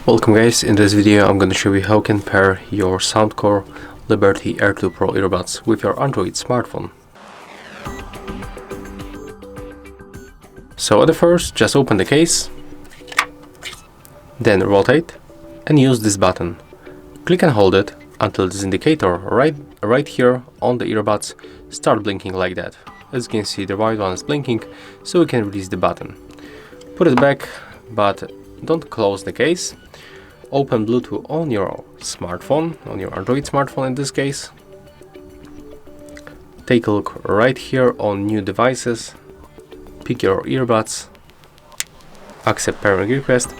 Welcome guys, in this video I'm going to show you how you can pair your AnkerSound Core Liberty Air 2 Pro earbuds with your Android smartphone. So at first, just open the case, then rotate and use this button. Click and hold it until this indicator right here on the earbuds start blinking like that. As you can see, the white one is blinking, so we can release the button. Put it back, but don't close the case. Open Bluetooth on your smartphone, on your Android smartphone in this case. Take a look right here on new devices. Pick your earbuds. Accept pairing request.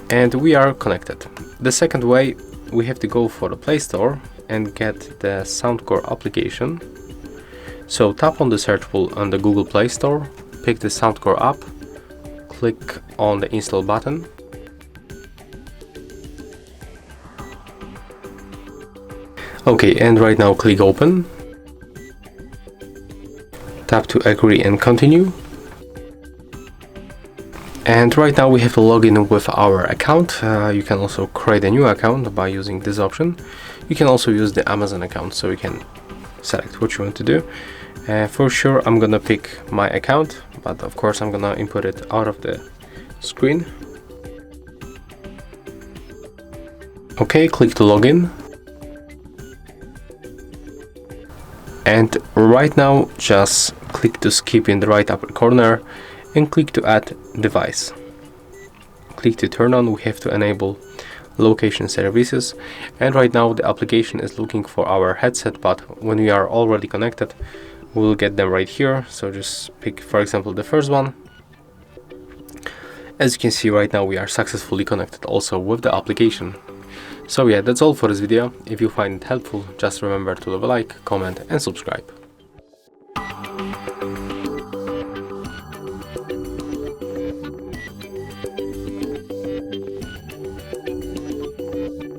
And we are connected. The second way, we have to go for the Play Store and get the SoundCore application. So tap on the search bar on the Google Play Store. Pick the SoundCore app. Click on the install button. Okay, and right now click open. Tap to agree and continue. And right now we have to log in with our account. You can also create a new account by using this option. You can also use the Amazon account, so you can select what you want to do. For sure I'm gonna pick my account, but of course I'm gonna input it out of the screen. Okay, click to login. And right now just click to skip in the right upper corner and click to add device. Click to turn on. We have to enable location services, and right now the application is looking for our headset, but when we are already connected we'll get them right here. So just pick, for example, the first one. As you can see, right now we are successfully connected also with the application. So yeah, that's all for this video. If you find it helpful, just remember to leave a like, comment and subscribe.